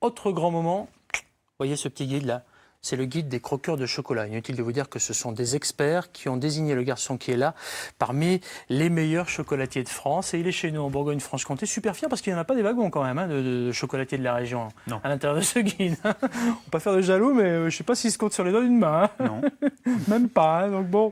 autre grand moment, vous voyez ce petit guide là, c'est le guide des croqueurs de chocolat. Inutile de vous dire que ce sont des experts qui ont désigné le garçon qui est là parmi les meilleurs chocolatiers de France. Et il est chez nous en Bourgogne-Franche-Comté, super fier parce qu'il n'y en a pas des wagons quand même de chocolatiers de la région à l'intérieur de ce guide. On ne va pas faire de jaloux, mais je ne sais pas s'il se compte sur les doigts d'une main. Non. Même pas. Hein. Donc bon,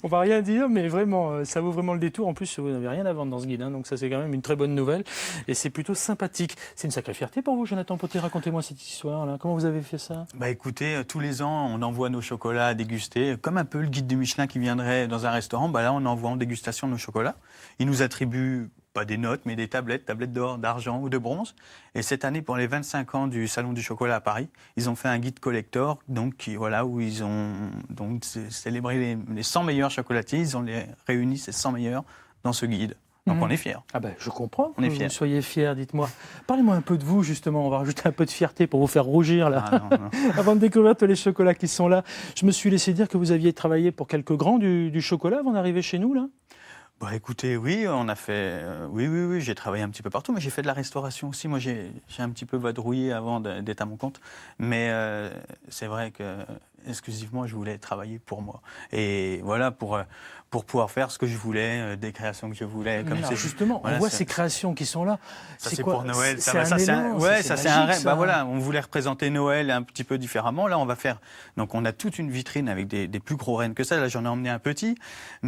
on va rien dire, mais vraiment, ça vaut vraiment le détour. En plus, vous n'avez rien à vendre dans ce guide, hein, donc ça c'est quand même une très bonne nouvelle. Et c'est plutôt sympathique. C'est une sacrée fierté pour vous, Jonathan Poté. Racontez-moi cette histoire-là. Comment vous avez fait ça? Bah écoutez, tous les ans, on envoie nos chocolats à déguster, comme un peu le guide du Michelin qui viendrait dans un restaurant. Bah là, on envoie en dégustation nos chocolats. Ils nous attribuent pas des notes, mais des tablettes d'or, d'argent ou de bronze. Et cette année, pour les 25 ans du Salon du chocolat à Paris, ils ont fait un guide collector, donc voilà, où ils ont donc célébré les 100 meilleurs chocolatiers. Ils ont réuni ces 100 meilleurs dans ce guide. Donc on est fiers. Ah ben, je comprends on est que fiers. Vous soyez fiers, dites-moi. Parlez-moi un peu de vous, justement. On va rajouter un peu de fierté pour vous faire rougir, là. Ah, non. Avant de découvrir tous les chocolats qui sont là, je me suis laissé dire que vous aviez travaillé pour quelques grands du chocolat avant d'arriver chez nous, là. Bah écoutez, oui, on a fait, oui, j'ai travaillé un petit peu partout, mais j'ai fait de la restauration aussi. Moi, j'ai un petit peu vadrouillé avant d'être à mon compte, mais c'est vrai que exclusivement, je voulais travailler pour moi. Et voilà, pour pouvoir faire ce que je voulais, des créations que je voulais. Comme Alors, justement, voilà, on voit ces créations qui sont là. Ça, c'est quoi pour Noël. C'est un rêve. Bah voilà, on voulait représenter Noël un petit peu différemment. Là, on va faire. Donc, on a toute une vitrine avec des plus gros rennes que ça. Là, j'en ai emmené un petit,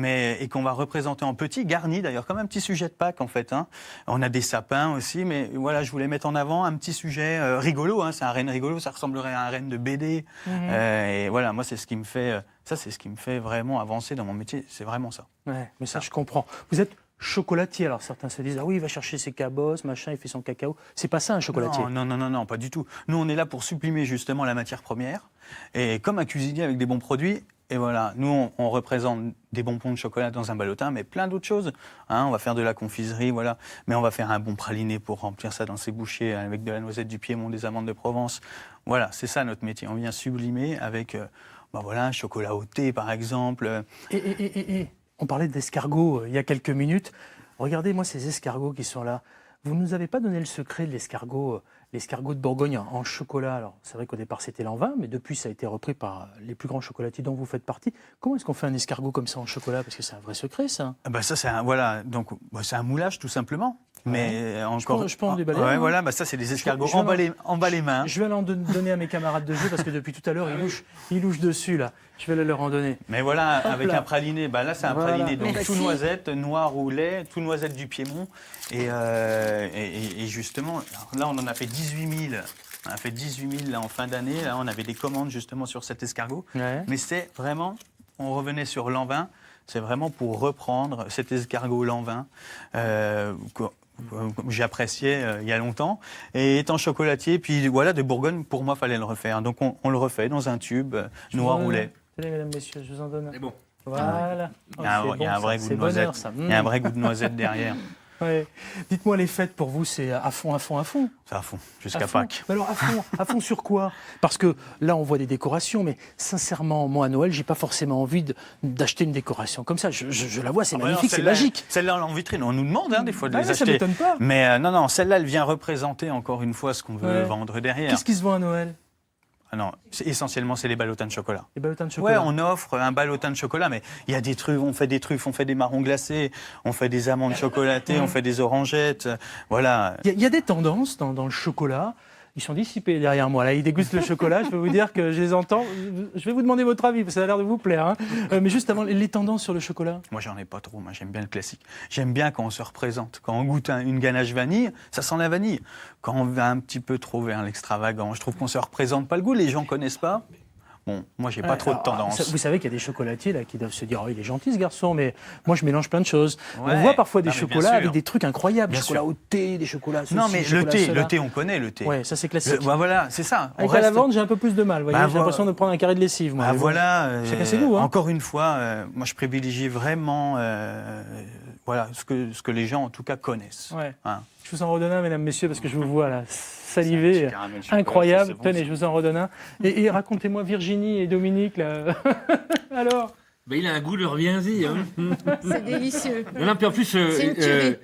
et qu'on va représenter en petit, garni d'ailleurs, comme un petit sujet de Pâques en fait. Hein. On a des sapins aussi, mais voilà, je voulais mettre en avant un petit sujet rigolo. Hein. C'est un renne rigolo, ça ressemblerait à un renne de BD. Et voilà, moi, c'est ce qui me fait. Ça, c'est ce qui me fait vraiment avancer dans mon métier. C'est vraiment ça. Ouais, mais ça, je comprends. Vous êtes chocolatier. Alors certains se disent, ah oui, il va chercher ses cabosses, machin, il fait son cacao. C'est pas ça un chocolatier. Non, pas du tout. Nous, on est là pour sublimer justement la matière première. Et comme un cuisinier avec des bons produits, et voilà, nous, on représente des bonbons de chocolat dans un ballotin, mais plein d'autres choses. Hein, on va faire de la confiserie, voilà. Mais on va faire un bon praliné pour remplir ça dans ses bouchées avec de la noisette du Piémont, des amandes de Provence. Voilà, c'est ça notre métier. On vient sublimer avec voilà, un chocolat au thé, par exemple. On parlait d'escargots il y a quelques minutes. Regardez-moi ces escargots qui sont là. Vous ne nous avez pas donné le secret de l'escargot de Bourgogne en chocolat. Alors, c'est vrai qu'au départ, c'était l'envin, mais depuis, ça a été repris par les plus grands chocolatiers dont vous faites partie. Comment est-ce qu'on fait un escargot comme ça en chocolat? Parce que c'est un vrai secret, ça. Bah ça, c'est un moulage, tout simplement. Mais encore, je peux en déballer. Ouais, voilà, ça, c'est des escargots emballés main. Je vais en donner à mes camarades de jeu, parce que depuis tout à l'heure, ils louchent dessus, là. Je vais leur en donner. Mais voilà, avec un praliné, là, c'est un praliné, donc tout noisette, noir au lait, tout noisette du Piémont. Et justement, là, on en a fait 18 000. On a fait 18 000 là, en fin d'année. Là, on avait des commandes justement sur cet escargot. Ouais. Mais c'est vraiment, on revenait sur l'envin, c'est vraiment pour reprendre cet escargot l'envin que j'appréciais il y a longtemps. Et étant chocolatier, puis voilà, de Bourgogne, pour moi, il fallait le refaire. Donc on le refait dans un tube noir au lait. Tenez, mesdames, messieurs, je vous en donne un. C'est bon. Voilà. Il y a un vrai goût de noisette. Il y a un vrai goût de noisette derrière. Ouais. Dites-moi, les fêtes pour vous, c'est à fond. C'est à fond, jusqu'à Pâques. Mais alors, à fond sur quoi? Parce que là, on voit des décorations, mais sincèrement, moi, à Noël, j'ai pas forcément envie d'acheter une décoration comme ça. Je la vois, c'est magnifique, c'est magique. Celle-là, en vitrine, on nous demande des fois de les acheter. Ça m'étonne pas. Mais non, celle-là, elle vient représenter encore une fois ce qu'on veut vendre derrière. Qu'est-ce qui se vend à Noël? Ah non, essentiellement, c'est les ballotins de chocolat. Les ballotins de chocolat. Ouais, on offre un ballotin de chocolat, mais il y a des trucs, on fait des truffes, on fait des marrons glacés, on fait des amandes chocolatées, on fait des orangettes, voilà. Il y a des tendances dans le chocolat. Ils sont dissipés derrière moi. Là, ils dégustent le chocolat. Je peux vous dire que je les entends. Je vais vous demander votre avis, parce que ça a l'air de vous plaire. Hein. Mais juste avant, les tendances sur le chocolat. Moi, j'en ai pas trop. Moi, j'aime bien le classique. J'aime bien quand on se représente. Quand on goûte une ganache vanille, ça sent la vanille. Quand on va un petit peu trop vers l'extravagant, je trouve qu'on se représente pas le goût. Les gens connaissent pas. Bon, moi, j'ai pas trop de tendance. Vous savez qu'il y a des chocolatiers là, qui doivent se dire, oh, il est gentil ce garçon, mais moi, je mélange plein de choses. Ouais, on voit parfois des chocolats avec des trucs incroyables. Des chocolats au thé, des chocolats Non, mais le thé, on connaît le thé. Ouais, ça, c'est classique. Voilà, c'est ça. Avec la lavande, j'ai un peu plus de mal. J'ai l'impression de prendre un carré de lessive. Moi, voilà. C'est goût, hein. Encore une fois, moi, je privilégie vraiment ce que les gens, en tout cas, connaissent. Ouais. Hein. Je vous en redonne un, mesdames, messieurs, parce que je vous vois là saliver. Incroyable. Tenez, je vous en redonne un. Et racontez-moi, Virginie et Dominique, là. Alors Ben, il a un goût de reviens-y. Hein. C'est délicieux. Non, puis en plus, C'est une tuerie.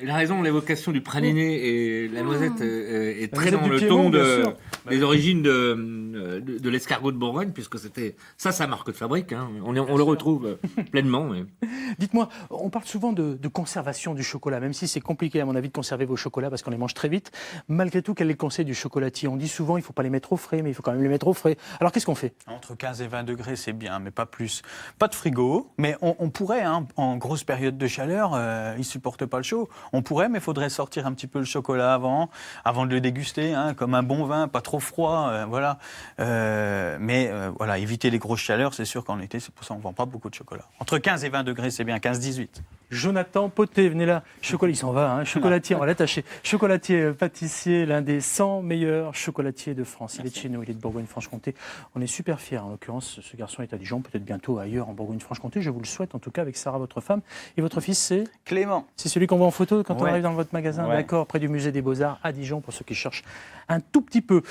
il a raison, l'évocation du praliné et la noisette est très noisette dans du le Piémont, ton bien sûr. des origines de l'escargot de Bourgogne, puisque c'était sa marque de fabrique. Hein. On le retrouve pleinement. Mais... Dites-moi, on parle souvent de conservation du chocolat, même si c'est compliqué à mon avis de conserver vos chocolats parce qu'on les mange très vite. Malgré tout, quel est le conseil du chocolatier? On dit souvent il ne faut pas les mettre au frais, mais il faut quand même les mettre au frais. Alors qu'est-ce qu'on fait? Entre 15 et 20 degrés, c'est bien, mais pas plus. Pas de frigo, mais on pourrait, hein, en grosse période de chaleur, ils ne supportent pas le chaud. On pourrait, mais il faudrait sortir un petit peu le chocolat avant de le déguster, hein, comme un bon vin, pas trop froid, voilà. Voilà, éviter les grosses chaleurs, c'est sûr qu'en été, c'est pour ça qu'on ne vend pas beaucoup de chocolat. Entre 15 et 20 degrés, c'est bien, 15-18. Jonathan Potet, venez là. Il s'en va, hein. Chocolatier, on va l'attacher. Chocolatier, pâtissier, l'un des 100 meilleurs chocolatiers de France. Il est de chez nous, il est de Bourgogne-Franche-Comté. On est super fiers, en l'occurrence. Ce garçon est à Dijon, peut-être bientôt ailleurs en Bourgogne-Franche-Comté. Je vous le souhaite, en tout cas, avec Sarah, votre femme. Et votre fils, c'est Clément. C'est celui qu'on voit en photo quand on Ouais. arrive dans votre magasin, Ouais. d'accord, près du musée des Beaux-Arts à Dijon, pour ceux qui cherchent un tout petit peu.